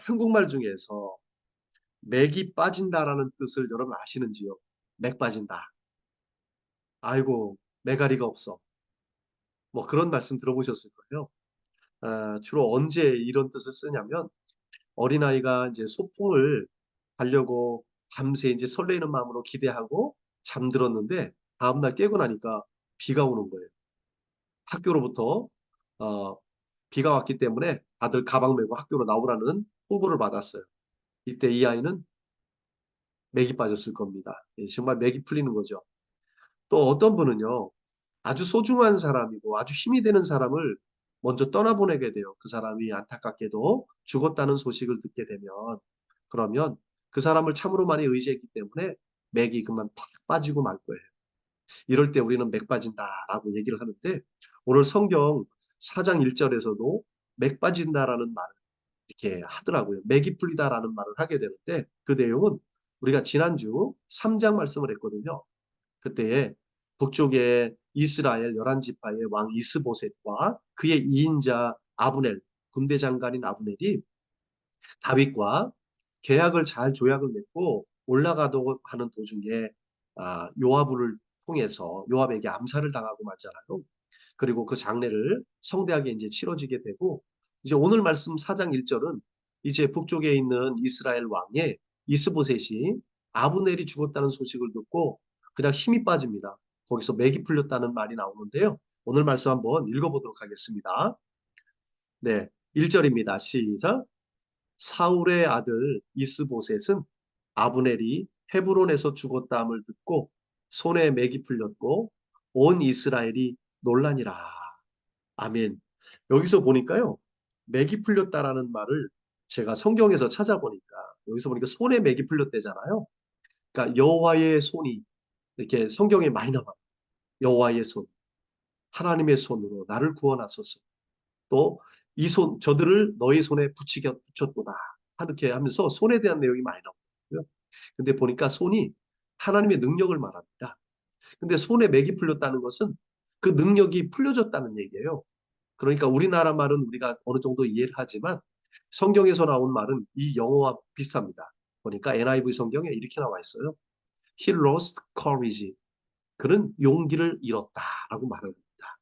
한국말 중에서 맥이 빠진다라는 뜻을 여러분 아시는지요? 맥 빠진다. 아이고, 메가리가 없어. 뭐 그런 말씀 들어보셨을 거예요. 주로 언제 이런 뜻을 쓰냐면 어린아이가 이제 소풍을 가려고 밤새 이제 설레이는 마음으로 기대하고 잠들었는데 다음날 깨고 나니까 비가 오는 거예요. 학교로부터 어, 비가 왔기 때문에 다들 가방 메고 학교로 나오라는 홍보를 받았어요. 이때 이 아이는 맥이 빠졌을 겁니다. 예, 정말 맥이 풀리는 거죠. 또 어떤 분은요, 아주 소중한 사람이고 아주 힘이 되는 사람을 먼저 떠나보내게 돼요. 그 사람이 안타깝게도 죽었다는 소식을 듣게 되면, 그러면 그 사람을 참으로 많이 의지했기 때문에 맥이 그만 팍 빠지고 말 거예요. 이럴 때 우리는 맥 빠진다라고 얘기를 하는데, 오늘 성경 4장 1절에서도 맥 빠진다라는 말을 이렇게 하더라고요. 맥이 풀리다라는 말을 하게 되는데, 그 내용은 우리가 지난주 3장 말씀을 했거든요. 그때에 북쪽의 이스라엘 11지파의 왕 이스보셋과 그의 이인자 아브넬, 군대 장관인 아브넬이 다윗과 계약을 잘 조약을 맺고 올라가도 하는 도중에 요압을 통해서 요압에게 암살을 당하고 말잖아요. 그리고 그 장례를 성대하게 이제 치러지게 되고, 이제 오늘 말씀 4장 1절은 이제 북쪽에 있는 이스라엘 왕의 이스보셋이 아브넬이 죽었다는 소식을 듣고 그냥 힘이 빠집니다. 거기서 맥이 풀렸다는 말이 나오는데요. 오늘 말씀 한번 읽어보도록 하겠습니다. 네, 1절입니다. 시작. 사울의 아들 이스보셋은 아브넬이 헤브론에서 죽었다함을 듣고 손에 맥이 풀렸고 온 이스라엘이 놀라니라. 아멘. 여기서 보니까요, 맥이 풀렸다라는 말을 제가 성경에서 찾아보니까 여기서 보니까 손에 맥이 풀렸대잖아요. 그러니까 여호와의 손이 이렇게 성경에 많이 나와요. 여호와의 손, 하나님의 손으로 나를 구원하소서. 또 이 손, 저들을 너희 손에 붙였도다. 이렇게 하면서 손에 대한 내용이 많이 나오고요. 근데 보니까 손이 하나님의 능력을 말합니다. 근데 손에 맥이 풀렸다는 것은 그 능력이 풀려졌다는 얘기예요. 그러니까 우리나라 말은 우리가 어느 정도 이해를 하지만 성경에서 나온 말은 이 영어와 비슷합니다. 보니까 NIV 성경에 이렇게 나와 있어요. He lost courage. 그는 용기를 잃었다라고 말을 합니다.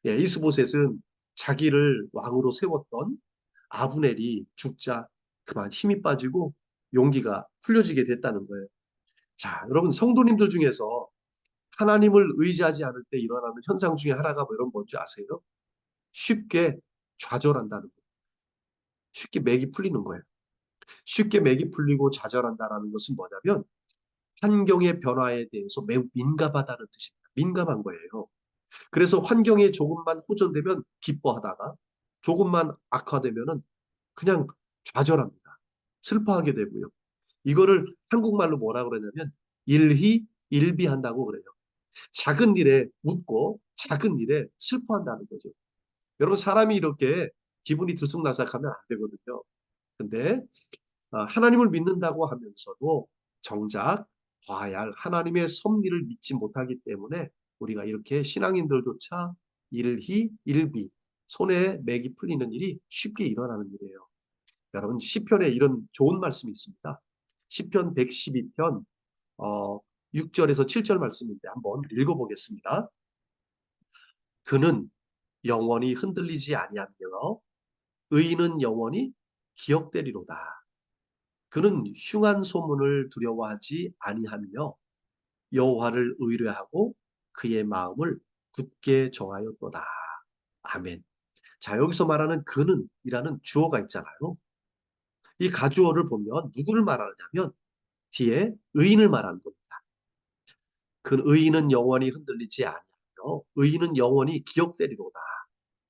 예, 이스보셋은 자기를 왕으로 세웠던 아브넬이 죽자 그만 힘이 빠지고 용기가 풀려지게 됐다는 거예요. 자, 여러분 성도님들 중에서 하나님을 의지하지 않을 때 일어나는 현상 중에 하나가 뭐 이런 뭔지 아세요? 쉽게 좌절한다는 거예요. 쉽게 맥이 풀리는 거예요. 쉽게 맥이 풀리고 좌절한다는 것은 뭐냐면 환경의 변화에 대해서 매우 민감하다는 뜻입니다. 민감한 거예요. 그래서 환경이 조금만 호전되면 기뻐하다가 조금만 악화되면은 그냥 좌절합니다. 슬퍼하게 되고요. 이거를 한국말로 뭐라 그러냐면 일희일비한다고 그래요. 작은 일에 웃고 작은 일에 슬퍼한다는 거죠. 여러분 사람이 이렇게 기분이 들쑥날싹하면 안 되거든요. 근데 하나님을 믿는다고 하면서도 정작 봐야 할 하나님의 섭리를 믿지 못하기 때문에 우리가 이렇게 신앙인들조차 일희일비 손에 맥이 풀리는 일이 쉽게 일어나는 일이에요. 여러분 시편에 이런 좋은 말씀이 있습니다. 시편 112편 6절에서 7절 말씀인데 한번 읽어보겠습니다. 그는 영원히 흔들리지 아니하며 의인은 영원히 기억되리로다. 그는 흉한 소문을 두려워하지 아니하며 여호와를 의뢰하고 그의 마음을 굳게 정하였도다. 아멘. 자, 여기서 말하는 그는이라는 주어가 있잖아요. 이 가주어를 보면 누구를 말하느냐면 뒤에 의인을 말하는 겁니다. 그 의인은 영원히 흔들리지 아니하며 의인은 영원히 기억되리로다.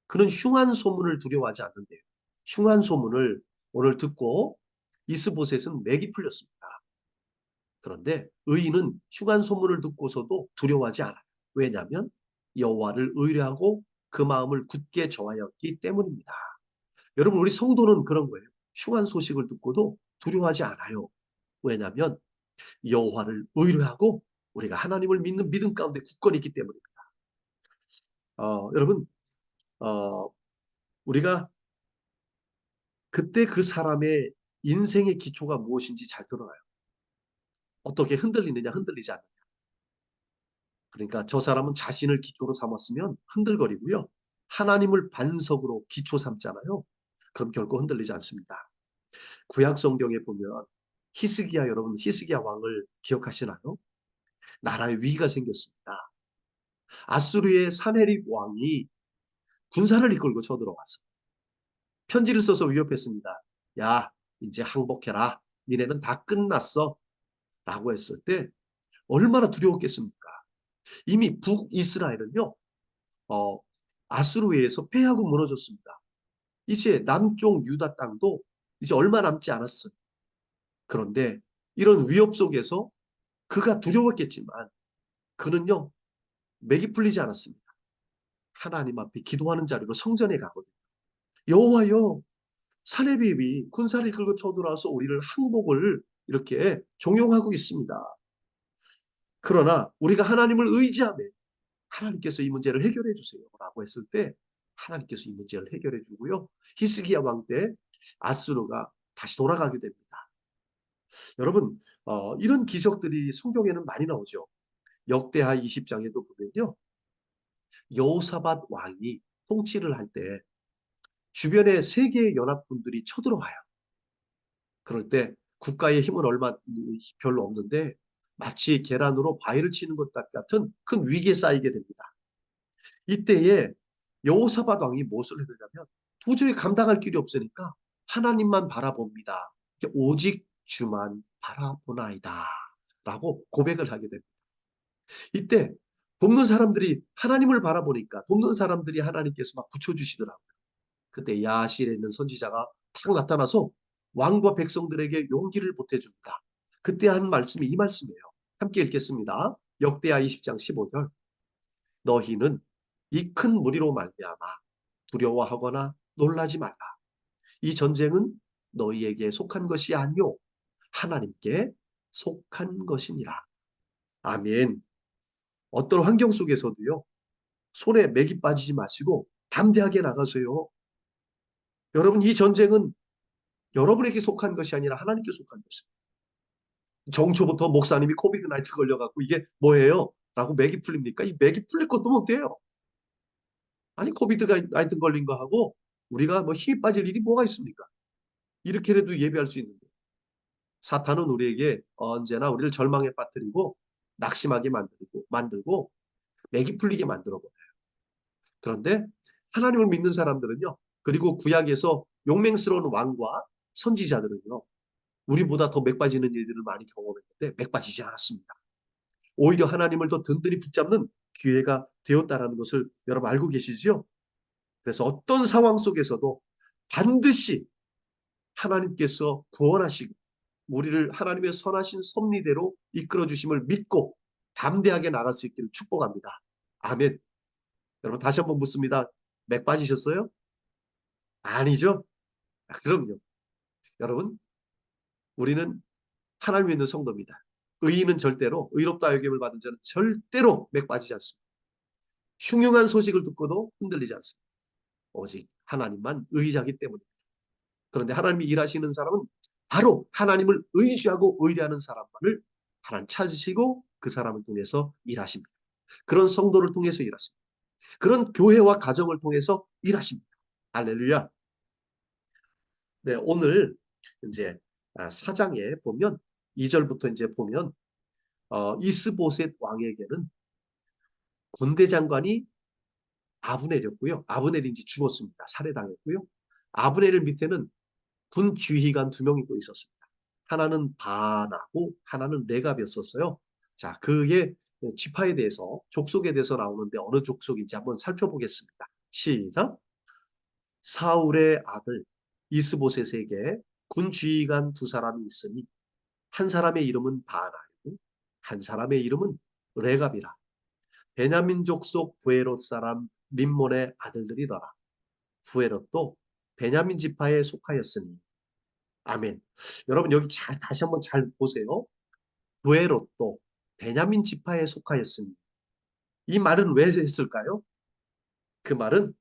그는 흉한 소문을 두려워하지 않는데요. 흉한 소문을 오늘 듣고 이스보셋은 맥이 풀렸습니다. 그런데 의인은 흉한 소문을 듣고서도 두려워하지 않아요. 왜냐하면 여호와를 의뢰하고 그 마음을 굳게 정하였기 때문입니다. 여러분 우리 성도는 그런 거예요. 흉한 소식을 듣고도 두려워하지 않아요. 왜냐하면 여호와를 의뢰하고 우리가 하나님을 믿는 믿음 가운데 굳건히 있기 때문입니다. 여러분 우리가 그때 그 사람의 인생의 기초가 무엇인지 잘 드러나요. 어떻게 흔들리느냐, 흔들리지 않느냐. 그러니까 저 사람은 자신을 기초로 삼았으면 흔들거리고요. 하나님을 반석으로 기초 삼잖아요. 그럼 결코 흔들리지 않습니다. 구약 성경에 보면 히스기야, 여러분 히스기야 왕을 기억하시나요? 나라에 위기가 생겼습니다. 아수르의 사네립 왕이 군사를 이끌고 쳐들어와서 편지를 써서 위협했습니다. 야, 이제 항복해라. 니네는 다 끝났어. 라고 했을 때 얼마나 두려웠겠습니까? 이미 북이스라엘은요, 어, 아수르에 의해서 패하고 무너졌습니다. 이제 남쪽 유다 땅도 이제 얼마 남지 않았어요. 그런데 이런 위협 속에서 그가 두려웠겠지만 그는요, 맥이 풀리지 않았습니다. 하나님 앞에 기도하는 자리로 성전에 가거든요. 여호와여, 사내비비 군사를 이끌고 쳐들어와서 우리를 항복을 이렇게 종용하고 있습니다. 그러나 우리가 하나님을 의지하며 하나님께서 이 문제를 해결해 주세요 라고 했을 때 하나님께서 이 문제를 해결해 주고요. 히스기야 왕 때 아수르가 다시 돌아가게 됩니다. 여러분, 이런 기적들이 성경에는 많이 나오죠. 역대하 20장에도 보면요. 여호사밧 왕이 통치를 할 때 주변에 세 개의 연합군들이 쳐들어와요. 그럴 때 국가의 힘은 별로 없는데 마치 계란으로 바위를 치는 것 같은 큰 위기에 쌓이게 됩니다. 이때에 여호사밧 왕이 무엇을 했느냐면 도저히 감당할 길이 없으니까 하나님만 바라봅니다. 오직 주만 바라보나이다 라고 고백을 하게 됩니다. 이때 돕는 사람들이 하나님을 바라보니까 돕는 사람들이 하나님께서 막 붙여주시더라고요. 그때 야실에 있는 선지자가 탁 나타나서 왕과 백성들에게 용기를 보태줍니다. 그때 한 말씀이 이 말씀이에요. 함께 읽겠습니다. 역대하 20장 15절. 너희는 이 큰 무리로 말미암아 두려워하거나 놀라지 말라. 이 전쟁은 너희에게 속한 것이 아니요 하나님께 속한 것이니라. 아멘. 어떤 환경 속에서도요. 손에 맥이 빠지지 마시고 담대하게 나가세요. 여러분 이 전쟁은 여러분에게 속한 것이 아니라 하나님께 속한 것입니다. 정초부터 목사님이 코비드 나이트 걸려갖고 이게 뭐예요? 라고 맥이 풀립니까? 이 맥이 풀릴 것도 못해요. 아니 코비드 나이트 걸린 거 하고 우리가 뭐 힘이 빠질 일이 뭐가 있습니까? 이렇게라도 예배할 수 있는데 사탄은 우리에게 언제나 우리를 절망에 빠뜨리고 낙심하게 만들고 맥이 풀리게 만들어버려요. 그런데 하나님을 믿는 사람들은요. 그리고 구약에서 용맹스러운 왕과 선지자들은요. 우리보다 더 맥 빠지는 일들을 많이 경험했는데 맥 빠지지 않았습니다. 오히려 하나님을 더 든든히 붙잡는 기회가 되었다는 것을 여러분 알고 계시죠? 그래서 어떤 상황 속에서도 반드시 하나님께서 구원하시고 우리를 하나님의 선하신 섭리대로 이끌어 주심을 믿고 담대하게 나갈 수 있기를 축복합니다. 아멘. 여러분 다시 한번 묻습니다. 맥 빠지셨어요? 아니죠? 그럼요. 여러분 우리는 하나님 믿는 성도입니다. 의인은 절대로 의롭다 여김을 받은 자는 절대로 맥 빠지지 않습니다. 흉흉한 소식을 듣고도 흔들리지 않습니다. 오직 하나님만 의지하기 때문입니다. 그런데 하나님이 일하시는 사람은 바로 하나님을 의지하고 의뢰하는 사람만을 하나님 찾으시고 그 사람을 통해서 일하십니다. 그런 성도를 통해서 일하십니다. 그런 교회와 가정을 통해서 일하십니다. 할렐루야. 네, 오늘 이제 4장에 보면 2절부터 이제 보면 이스보셋 왕에게는 군대 장관이 아브넬이었고요. 아브넬이 이제 죽었습니다. 살해당했고요. 아브넬 밑에는 군 지휘관 두 명이 또 있었습니다. 하나는 바나고 하나는 레갑이었었어요. 자, 그의 지파에 대해서 족속에 대해서 나오는데 어느 족속인지 한번 살펴보겠습니다. 시작. 사울의 아들 이스보셋에게 군 지휘관 두 사람이 있으니 한 사람의 이름은 바나이고 한 사람의 이름은 레갑이라. 베냐민 족속 부에롯 사람 림몬의 아들들이더라. 부에롯도 베냐민 지파에 속하였으니. 아멘. 여러분 여기 다시 한번 잘 보세요. 부에롯도 베냐민 지파에 속하였으니. 이 말은 왜 했을까요? 그 말은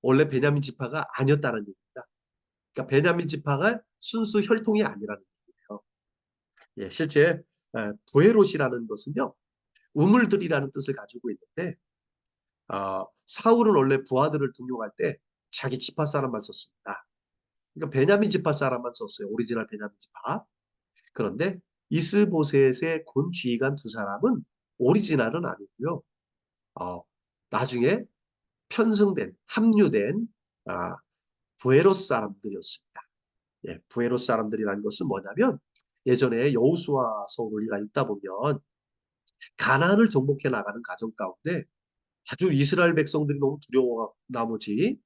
원래 베냐민 지파가 아니었다는 얘기입니다. 그러니까 베냐민 지파가 순수 혈통이 아니라는 얘기예요. 예, 실제 부에롯이라는 것은요, 우물들이라는 뜻을 가지고 있는데 사울은 원래 부하들을 등용할 때 자기 지파 사람만 썼습니다. 그러니까 베냐민 지파 사람만 썼어요. 오리지널 베냐민 지파. 그런데 이스보셋의 군 지휘관 두 사람은 오리지널은 아니고요. 어, 나중에 편승된, 합류된 아, 부에롯 사람들이었습니다. 예, 부에롯 사람들이라는 것은 뭐냐면 예전에 여호수아서 우리가 읽다 보면 가나안을 정복해 나가는 과정 가운데 아주 이스라엘 백성들이 너무 두려워 나머지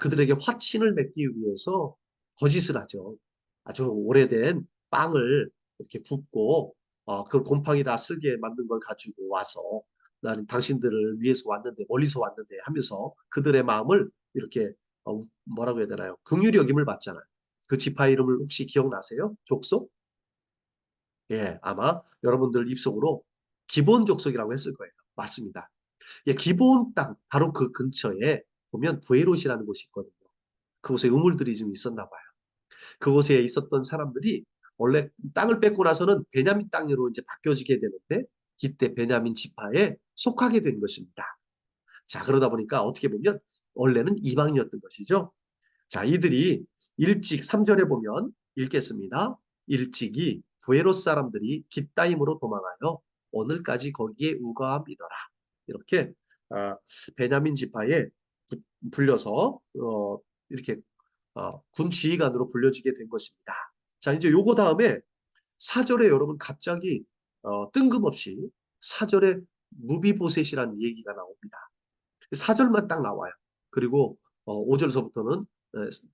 그들에게 화친을 맺기 위해서 거짓을 하죠. 아주 오래된 빵을 이렇게 굽고 그걸 곰팡이 다 쓸게 만든 걸 가지고 와서 나는 당신들을 위해서 왔는데 멀리서 왔는데 하면서 그들의 마음을 이렇게 뭐라고 해야 되나요? 긍휼히 여김을 받잖아요. 그 지파 이름을 혹시 기억나세요? 족속? 예, 아마 여러분들 입속으로 기본 족속이라고 했을 거예요. 맞습니다. 예, 기본 땅 바로 그 근처에 보면 부에롯이라는 곳이 있거든요. 그곳에 우물들이 좀 있었나 봐요. 그곳에 있었던 사람들이 원래 땅을 뺏고 나서는 베냐민 땅으로 이제 바뀌어지게 되는데 이때 베냐민 지파에 속하게 된 것입니다. 자, 그러다 보니까 어떻게 보면 원래는 이방이었던 것이죠. 자, 이들이 일찍 3절에 보면 읽겠습니다. 일찍이 부에롯 사람들이 깃다임으로 도망하여 오늘까지 거기에 우거함이더라. 이렇게 베냐민 지파에 불려서 이렇게 군 지휘관으로 불려지게 된 것입니다. 자, 이제 요거 다음에 4절에 여러분 갑자기 뜬금없이 4절에 무비보셋이라는 얘기가 나옵니다. 4절만 딱 나와요. 그리고 5절서부터는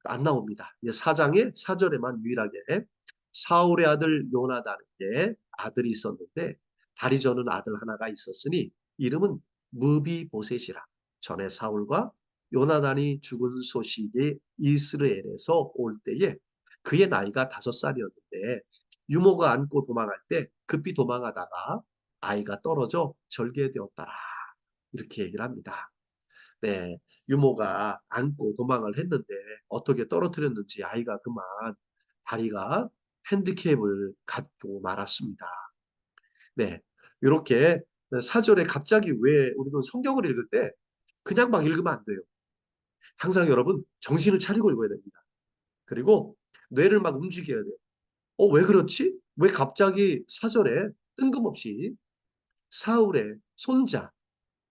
안 나옵니다. 4장의 4절에만 유일하게 사울의 아들 요나단에게 아들이 있었는데 다리 저는 아들 하나가 있었으니 이름은 무비보셋이라. 전에 사울과 요나단이 죽은 소식이 이스라엘에서 올 때에 그의 나이가 5살이었는데 유모가 안고 도망할 때 급히 도망하다가 아이가 떨어져 절개되었더라. 이렇게 얘기를 합니다. 네, 유모가 안고 도망을 했는데 어떻게 떨어뜨렸는지 아이가 그만 다리가 핸디캡을 갖고 말았습니다. 네, 이렇게 4절에 갑자기 왜 우리는 성경을 읽을 때 그냥 막 읽으면 안 돼요. 항상 여러분 정신을 차리고 읽어야 됩니다. 그리고 뇌를 막 움직여야 돼요. 왜 그렇지? 왜 갑자기 4절에 뜬금없이 사울의 손자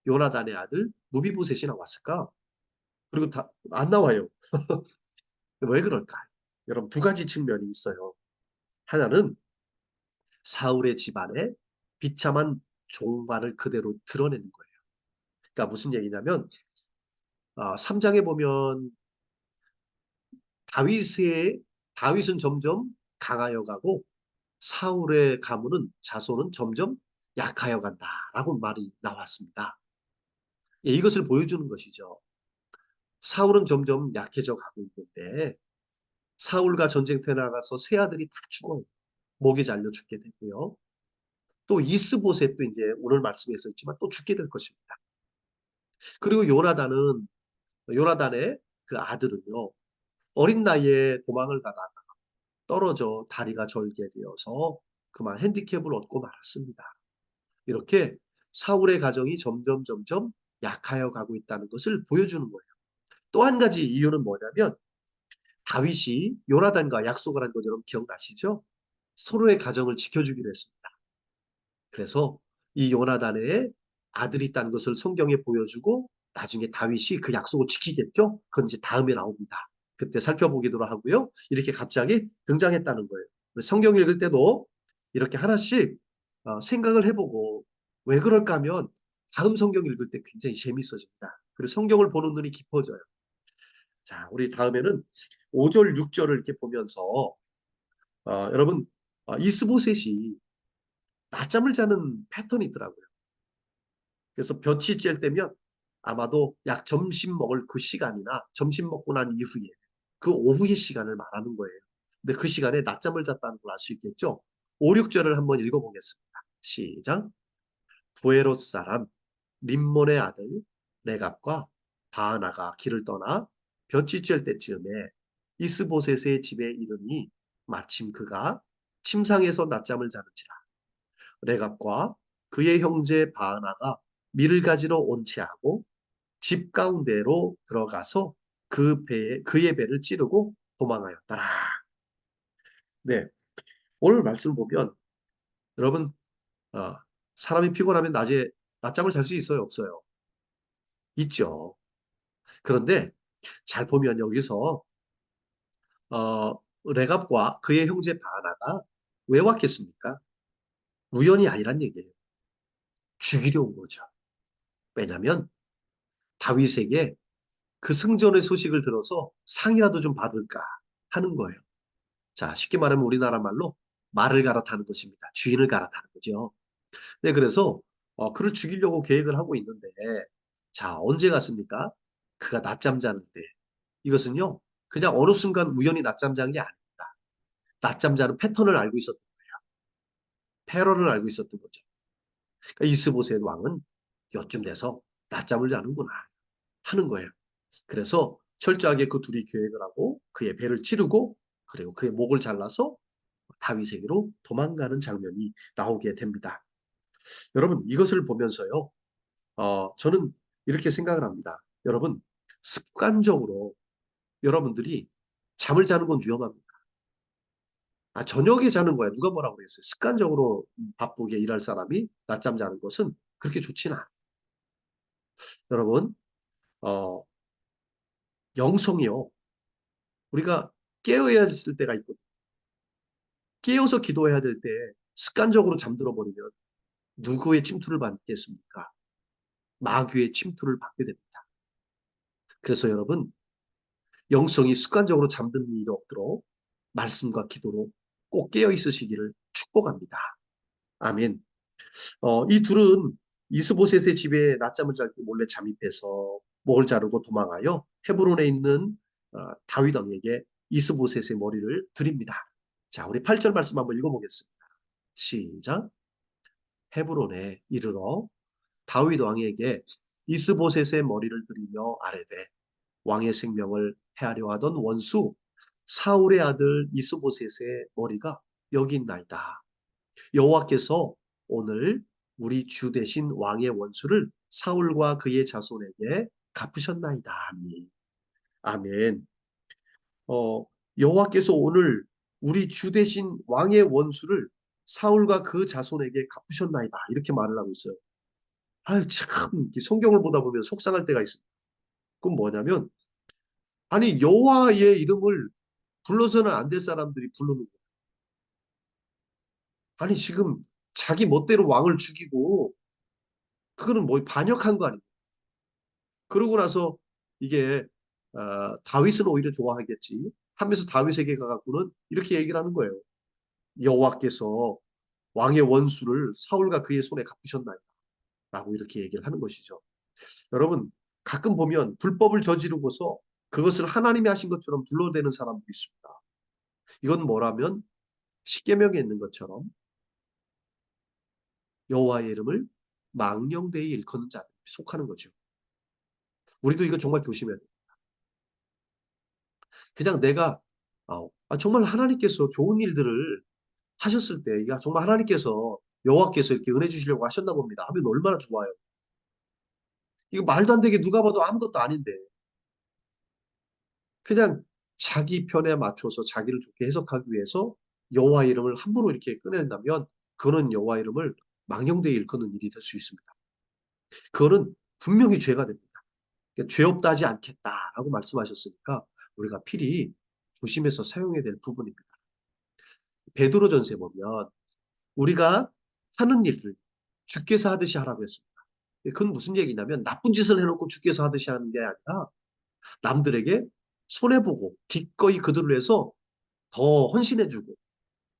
요나단의 아들 무비보셋이 나왔을까? 그리고 다 안 나와요. 왜 그럴까? 여러분 두 가지 측면이 있어요. 하나는 사울의 집안에 비참한 종말을 그대로 드러내는 거예요. 그러니까 무슨 얘기냐면 3장에 보면 다윗은 점점 강하여 가고 사울의 가문은 자손은 점점 약하여 간다라고 말이 나왔습니다. 예, 이것을 보여주는 것이죠. 사울은 점점 약해져 가고 있는데 사울과 전쟁터에 나가서 세 아들이 다 죽어요. 목이 잘려 죽게 되고요. 또 이스보셋도 이제 오늘 말씀에서 있지만 또 죽게 될 것입니다. 그리고 요나단의 그 아들은요. 어린 나이에 도망을 가다가 떨어져 다리가 절개되어서 그만 핸디캡을 얻고 말았습니다. 이렇게 사울의 가정이 점점 약하여 가고 있다는 것을 보여주는 거예요. 또 한 가지 이유는 뭐냐면 다윗이 요나단과 약속을 한 거 여러분 기억나시죠? 서로의 가정을 지켜주기로 했습니다. 그래서 이 요나단의 아들이 있다는 것을 성경에 보여주고 나중에 다윗이 그 약속을 지키겠죠? 그건 이제 다음에 나옵니다. 그때 살펴보기로 하고요. 이렇게 갑자기 등장했다는 거예요. 성경 읽을 때도 이렇게 하나씩 생각을 해보고 왜 그럴까 하면 다음 성경 읽을 때 굉장히 재밌어집니다. 그리고 성경을 보는 눈이 깊어져요. 자, 우리 다음에는 5절, 6절을 이렇게 보면서 여러분 이스보셋이 낮잠을 자는 패턴이 있더라고요. 그래서 볕이 쬐을 때면 아마도 약 점심 먹을 그 시간이나 점심 먹고 난 이후에 그 오후의 시간을 말하는 거예요. 근데 그 시간에 낮잠을 잤다는 걸 알 수 있겠죠? 5, 6절을 한번 읽어보겠습니다. 시작. 부에롯 사람 림몬의 아들 레갑과 바하나가 길을 떠나 볕이 쬐을 때쯤에 이스보셋의 집에 이르니 마침 그가 침상에서 낮잠을 자는지라. 레갑과 그의 형제 바하나가 밀을 가지러 온치하고 집 가운데로 들어가서 그의 배를 찌르고 도망하였더라. 네, 오늘 말씀을 보면 여러분, 어, 사람이 피곤하면 낮에 낮잠을 잘 수 있어요, 없어요? 있죠. 그런데 잘 보면 여기서 레갑과 그의 형제 바하나가 왜 왔겠습니까? 우연이 아니란 얘기예요. 죽이려 온 거죠. 왜냐하면 다윗에게 그 승전의 소식을 들어서 상이라도 좀 받을까 하는 거예요. 자, 쉽게 말하면 우리나라 말로 말을 갈아타는 것입니다. 주인을 갈아타는 거죠. 네, 그래서 그를 죽이려고 계획을 하고 있는데, 자, 언제 갔습니까? 그가 낮잠 자는 때. 이것은요, 그냥 어느 순간 우연히 낮잠 잔 게 아닙니다. 낮잠 자는 패턴을 알고 있었던 거예요. 패러를 알고 있었던 거죠. 그러니까 이스보셋 왕은 요쯤 돼서 낮잠을 자는구나 하는 거예요. 그래서 철저하게 그 둘이 계획을 하고 그의 배를 찌르고 그리고 그의 목을 잘라서 다윗에게로 도망가는 장면이 나오게 됩니다. 여러분, 이것을 보면서요, 저는 이렇게 생각을 합니다. 여러분, 습관적으로 여러분들이 잠을 자는 건 위험합니다. 저녁에 자는 거야. 누가 뭐라고 그랬어요? 습관적으로 바쁘게 일할 사람이 낮잠 자는 것은 그렇게 좋지는 않아요. 여러분, 어, 영성이요. 우리가 깨어야 있을 때가 있고, 깨어서 기도해야 될 때 습관적으로 잠들어 버리면 누구의 침투를 받겠습니까? 마귀의 침투를 받게 됩니다. 그래서 여러분, 영성이 습관적으로 잠드는 일이 없도록 말씀과 기도로 꼭 깨어 있으시기를 축복합니다. 아멘. 이 둘은 이스보셋의 집에 낮잠을 잘 때 몰래 잠입해서 목을 자르고 도망하여 헤브론에 있는 다윗 왕에게 이스보셋의 머리를 드립니다. 자, 우리 8절 말씀 한번 읽어보겠습니다. 시작. 헤브론에 이르러 다윗 왕에게 이스보셋의 머리를 드리며 아뢰되 왕의 생명을 해하려 하던 원수 사울의 아들 이스보셋의 머리가 여기 있나이다. 여호와께서 오늘 우리 주 대신 왕의 원수를 사울과 그의 자손에게 갚으셨나이다 하니. 아멘. 여호와께서 오늘 우리 주 대신 왕의 원수를 사울과 그 자손에게 갚으셨나이다. 이렇게 말을 하고 있어요. 참, 성경을 보다 보면 속상할 때가 있습니다. 그건 뭐냐면, 아니, 여호와의 이름을 불러서는 안 될 사람들이 부르는 거예요. 아니, 지금 자기 멋대로 왕을 죽이고, 그거는 뭐 반역한 거 아니에요. 그러고 나서 이게, 다윗은 오히려 좋아하겠지 하면서 다윗에게 가갖고는 이렇게 얘기를 하는 거예요. 여호와께서 왕의 원수를 사울과 그의 손에 갚으셨나요? 라고 이렇게 얘기를 하는 것이죠. 여러분, 가끔 보면 불법을 저지르고서 그것을 하나님이 하신 것처럼 둘러대는 사람들이 있습니다. 이건 뭐라면 십계명에 있는 것처럼 여호와의 이름을 망령되이 일컫는 자들이 속하는 거죠. 우리도 이거 정말 조심해야 돼요. 그냥 내가 정말 하나님께서 좋은 일들을 하셨을 때, 야, 정말 하나님께서 여호와께서 이렇게 은혜 주시려고 하셨나 봅니다 하면 얼마나 좋아요. 이거 말도 안 되게 누가 봐도 아무것도 아닌데 그냥 자기 편에 맞춰서 자기를 좋게 해석하기 위해서 여호와 이름을 함부로 이렇게 꺼낸다면 그거는 여호와 이름을 망령되이 일컫는 일이 될 수 있습니다. 그거는 분명히 죄가 됩니다. 그러니까 죄 없다 하지 않겠다라고 말씀하셨으니까 우리가 필히 조심해서 사용해야 될 부분입니다. 베드로전서에 보면 우리가 하는 일을 주께서 하듯이 하라고 했습니다. 그건 무슨 얘기냐면 나쁜 짓을 해놓고 주께서 하듯이 하는 게 아니라 남들에게 손해보고 기꺼이 그들을 위해서 더 헌신해주고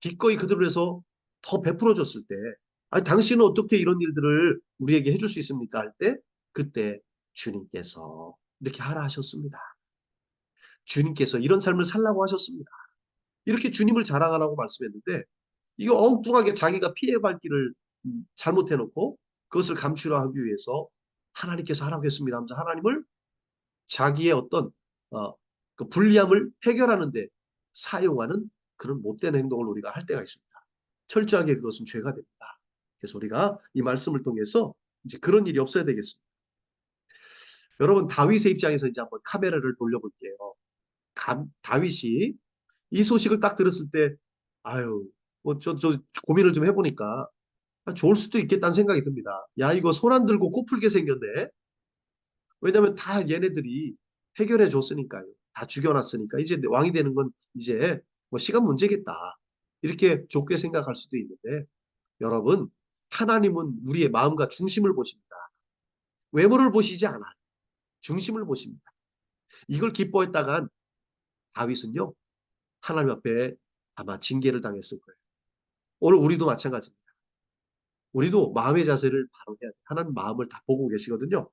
기꺼이 그들을 위해서 더 베풀어줬을 때 아니 당신은 어떻게 이런 일들을 우리에게 해줄 수 있습니까? 할 때 그때 주님께서 이렇게 하라 하셨습니다. 주님께서 이런 삶을 살라고 하셨습니다. 이렇게 주님을 자랑하라고 말씀했는데 이거 엉뚱하게 자기가 피해갈 길을 잘못해놓고 그것을 감추려 하기 위해서 하나님께서 하라고 했습니다 하면서 하나님을 자기의 어떤 어, 그 불리함을 해결하는데 사용하는 그런 못된 행동을 우리가 할 때가 있습니다. 철저하게 그것은 죄가 됩니다. 그래서 우리가 이 말씀을 통해서 이제 그런 일이 없어야 되겠습니다. 여러분 다윗의 입장에서 이제 한번 카메라를 돌려볼게요. 다윗이 이 소식을 딱 들었을 때 아유 뭐 저 고민을 좀 해보니까 좋을 수도 있겠다는 생각이 듭니다. 야 이거 손 안 들고 코 풀게 생겼네. 왜냐하면 다 얘네들이 해결해 줬으니까요. 다 죽여놨으니까 이제 왕이 되는 건 이제 뭐 시간 문제겠다. 이렇게 좋게 생각할 수도 있는데 여러분 하나님은 우리의 마음과 중심을 보십니다. 외모를 보시지 않아요. 중심을 보십니다. 이걸 기뻐했다간 다윗은요 하나님 앞에 아마 징계를 당했을 거예요. 오늘 우리도 마찬가지입니다. 우리도 마음의 자세를 바로 해야 돼요. 하나님 마음을 다 보고 계시거든요.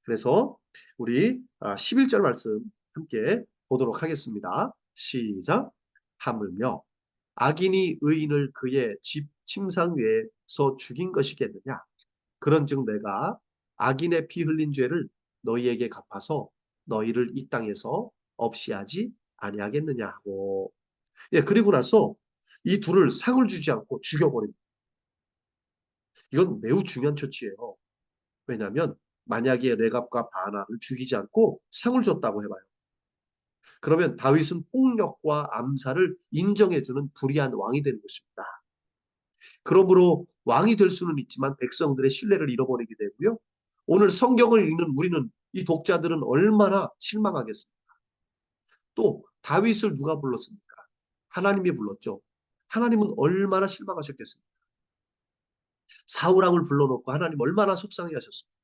그래서 우리 11절 말씀 함께 보도록 하겠습니다. 시작. 하물며 악인이 의인을 그의 집 침상 위에서 죽인 것이겠느냐. 그런즉 내가 악인의 피 흘린 죄를 너희에게 갚아서 너희를 이 땅에서 없이 하지 아니하겠느냐 하고. 예, 그리고 나서 이 둘을 상을 주지 않고 죽여버립니다. 이건 매우 중요한 처치예요. 왜냐하면 만약에 레갑과 바나를 죽이지 않고 상을 줬다고 해봐요. 그러면 다윗은 폭력과 암살을 인정해주는 불의한 왕이 되는 것입니다. 그러므로 왕이 될 수는 있지만 백성들의 신뢰를 잃어버리게 되고요. 오늘 성경을 읽는 우리는 이 독자들은 얼마나 실망하겠습니까? 또 다윗을 누가 불렀습니까? 하나님이 불렀죠. 하나님은 얼마나 실망하셨겠습니까? 사울왕을 불러놓고 하나님 얼마나 속상해하셨습니까?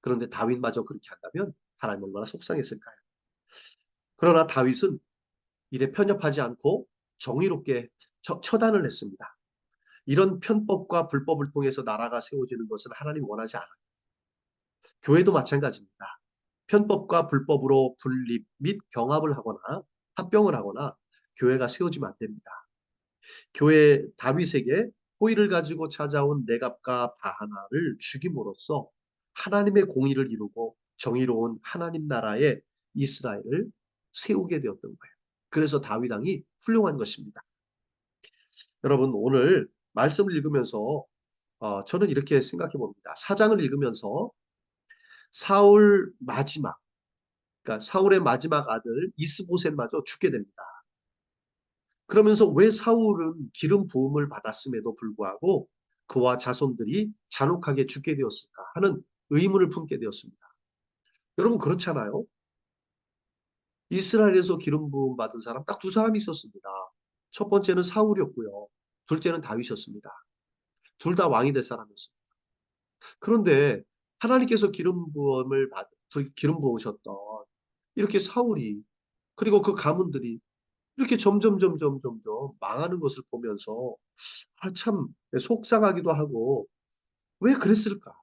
그런데 다윗마저 그렇게 한다면 하나님 얼마나 속상했을까요? 그러나 다윗은 이래 편협하지 않고 정의롭게 처단을 했습니다. 이런 편법과 불법을 통해서 나라가 세워지는 것은 하나님 원하지 않아요. 교회도 마찬가지입니다. 편법과 불법으로 분립 및 경합을 하거나 합병을 하거나 교회가 세워지면 안 됩니다. 교회 다윗에게 호의를 가지고 찾아온 레갑과 바하나를 죽임으로써 하나님의 공의를 이루고 정의로운 하나님 나라의 이스라엘을 세우게 되었던 거예요. 그래서 다윗 왕이 훌륭한 것입니다. 여러분 오늘 말씀을 읽으면서 저는 이렇게 생각해 봅니다. 사장을 읽으면서 사울 마지막, 그러니까 사울의 마지막 아들 이스보셋마저 죽게 됩니다. 그러면서 왜 사울은 기름 부음을 받았음에도 불구하고 그와 자손들이 잔혹하게 죽게 되었을까 하는 의문을 품게 되었습니다. 여러분 그렇잖아요. 이스라엘에서 기름 부음 받은 사람 딱 두 사람이 있었습니다. 첫 번째는 사울이었고요. 둘째는 다윗이었습니다. 둘 다 왕이 될 사람이었습니다. 그런데 하나님께서 기름 부으셨던 이렇게 사울이 그리고 그 가문들이 이렇게 점점 망하는 것을 보면서 참 속상하기도 하고 왜 그랬을까?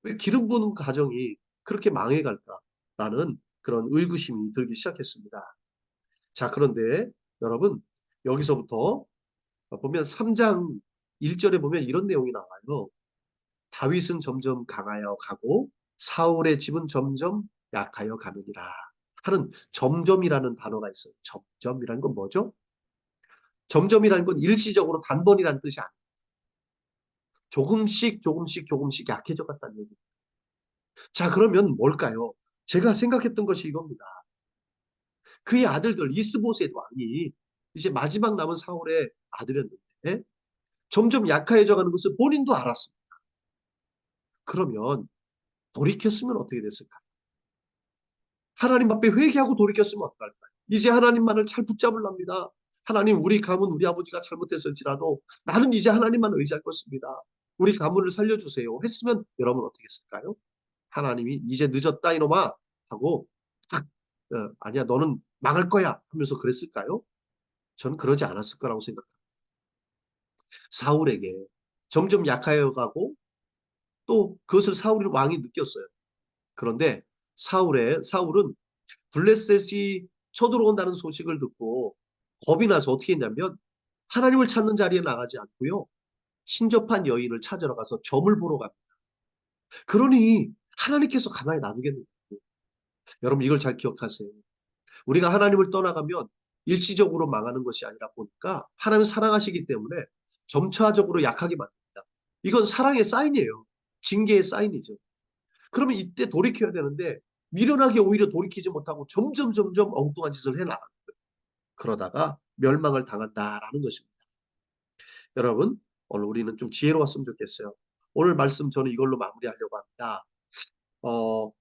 왜 기름 부는 가정이 그렇게 망해갈까라는 그런 의구심이 들기 시작했습니다. 자, 그런데 여러분 여기서부터 보면 3장 1절에 보면 이런 내용이 나와요. 다윗은 점점 강하여 가고 사울의 집은 점점 약하여 가느니라 하는 점점이라는 단어가 있어요. 점점이라는 건 뭐죠? 점점이라는 건 일시적으로 단번이라는 뜻이 아니에요. 조금씩 약해져 갔다는 얘기예요. 자, 그러면 뭘까요? 제가 생각했던 것이 이겁니다. 그의 아들들 이스보셋 왕이 이제 마지막 남은 사울의 아들이었는데 점점 약해져 가는 것을 본인도 알았습니다. 그러면 돌이켰으면 어떻게 됐을까? 하나님 앞에 회개하고 돌이켰으면 어떨까요? 이제 하나님만을 잘 붙잡으랍니다. 하나님 우리 가문 우리 아버지가 잘못했을지라도 나는 이제 하나님만 의지할 것입니다. 우리 가문을 살려주세요. 했으면 여러분 어떻게 했을까요? 하나님이 이제 늦었다 이놈아 하고 딱 아니야 너는 망할 거야 하면서 그랬을까요? 저는 그러지 않았을 거라고 생각합니다. 사울에게 점점 약하여 가고 또 그것을 사울이 왕이 느꼈어요. 그런데 사울은 블레셋이 쳐들어온다는 소식을 듣고 겁이 나서 어떻게 했냐면 하나님을 찾는 자리에 나가지 않고요. 신접한 여인을 찾으러 가서 점을 보러 갑니다. 그러니 하나님께서 가만히 놔두겠는데 여러분 이걸 잘 기억하세요. 우리가 하나님을 떠나가면 일시적으로 망하는 것이 아니라 보니까 하나님 사랑하시기 때문에 점차적으로 약하게 만듭니다. 이건 사랑의 사인이에요. 징계의 사인이죠. 그러면 이때 돌이켜야 되는데 미련하게 오히려 돌이키지 못하고 점점 엉뚱한 짓을 해나가는 거예요. 그러다가 멸망을 당한다라는 것입니다. 여러분, 오늘 우리는 좀 지혜로웠으면 좋겠어요. 오늘 말씀 저는 이걸로 마무리하려고 합니다. 어,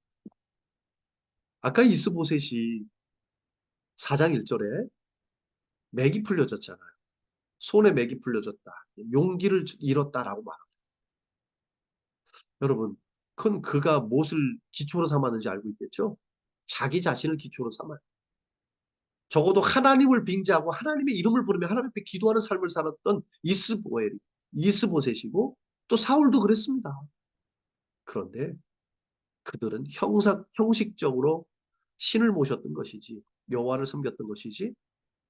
아까 이스보셋이 4장 1절에 맥이 풀려졌잖아요. 손에 맥이 풀려졌다. 용기를 잃었다라고 말합니다. 여러분, 그건 그가 무엇을 기초로 삼았는지 알고 있겠죠? 자기 자신을 기초로 삼아요. 적어도 하나님을 빙자하고 하나님의 이름을 부르며 하나님 앞에 기도하는 삶을 살았던 이스보셋이고 또 사울도 그랬습니다. 그런데 그들은 형식적으로 신을 모셨던 것이지 여호와를 섬겼던 것이지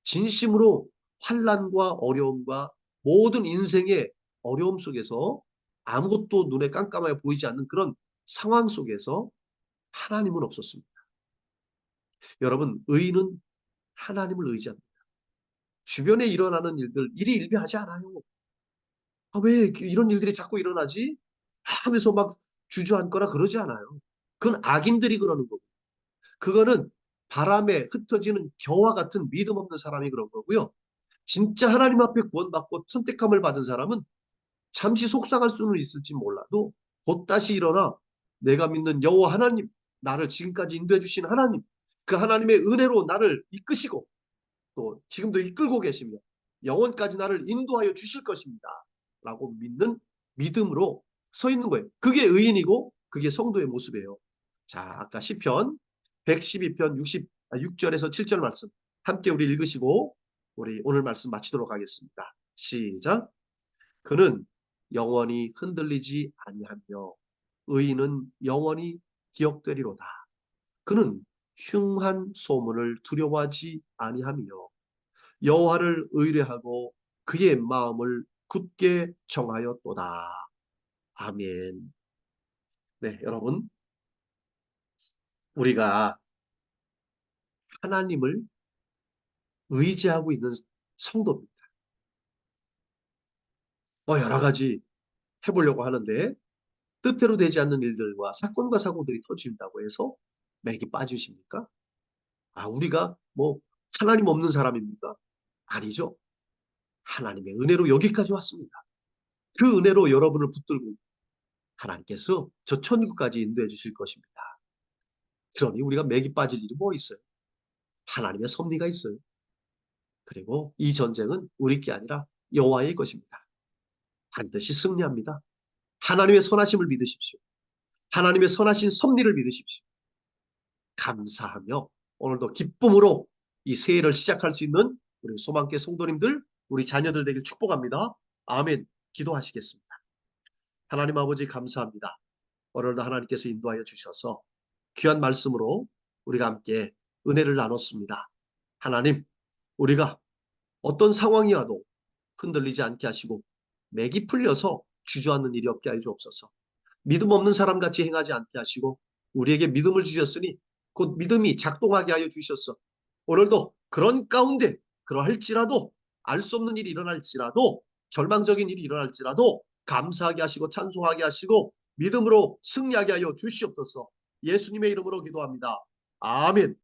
진심으로 환난과 어려움과 모든 인생의 어려움 속에서 아무것도 눈에 깜깜하게 보이지 않는 그런 상황 속에서 하나님은 없었습니다. 여러분, 의인은 하나님을 의지합니다. 주변에 일어나는 일들 일희일비하지 않아요. 왜 이런 일들이 자꾸 일어나지? 하면서 막 주저앉거나 그러지 않아요. 그건 악인들이 그러는 거고, 그거는 바람에 흩어지는 겨와 같은 믿음 없는 사람이 그런 거고요. 진짜 하나님 앞에 구원받고 선택함을 받은 사람은 잠시 속상할 수는 있을지 몰라도 곧 다시 일어나 내가 믿는 여호와 하나님, 나를 지금까지 인도해 주신 하나님, 그 하나님의 은혜로 나를 이끄시고 또 지금도 이끌고 계시며 영원까지 나를 인도하여 주실 것입니다. 라고 믿는 믿음으로 서 있는 거예요. 그게 의인이고 그게 성도의 모습이에요. 자, 아까 시편 112편 6절에서 7절 말씀 함께 우리 읽으시고 우리 오늘 말씀 마치도록 하겠습니다. 시작. 그는 영원히 흔들리지 아니하며 의인은 영원히 기억되리로다. 그는 흉한 소문을 두려워하지 아니하며 여호와를 의뢰하고 그의 마음을 굳게 정하였도다. 아멘. 네, 여러분, 우리가 하나님을 의지하고 있는 성도입니다. 여러 가지 해보려고 하는데 뜻대로 되지 않는 일들과 사건과 사고들이 터진다고 해서 맥이 빠지십니까? 우리가 뭐 하나님 없는 사람입니까? 아니죠. 하나님의 은혜로 여기까지 왔습니다. 그 은혜로 여러분을 붙들고 하나님께서 저 천국까지 인도해 주실 것입니다. 그러니 우리가 맥이 빠질 일이 뭐 있어요? 하나님의 섭리가 있어요. 그리고 이 전쟁은 우리 게 아니라 여호와의 것입니다. 반드시 승리합니다. 하나님의 선하심을 믿으십시오. 하나님의 선하신 섭리를 믿으십시오. 감사하며 오늘도 기쁨으로 이 새해를 시작할 수 있는 우리 소망계 성도님들, 우리 자녀들 되길 축복합니다. 아멘. 기도하시겠습니다. 하나님 아버지 감사합니다. 오늘도 하나님께서 인도하여 주셔서 귀한 말씀으로 우리가 함께 은혜를 나눴습니다. 하나님, 우리가 어떤 상황이 와도 흔들리지 않게 하시고 맥이 풀려서 주저앉는 일이 없게 하여 주옵소서. 믿음 없는 사람같이 행하지 않게 하시고 우리에게 믿음을 주셨으니 곧 믿음이 작동하게 하여 주셨어. 오늘도 그런 가운데 그러할지라도 알 수 없는 일이 일어날지라도 절망적인 일이 일어날지라도 감사하게 하시고 찬송하게 하시고 믿음으로 승리하게 하여 주시옵소서. 예수님의 이름으로 기도합니다. 아멘.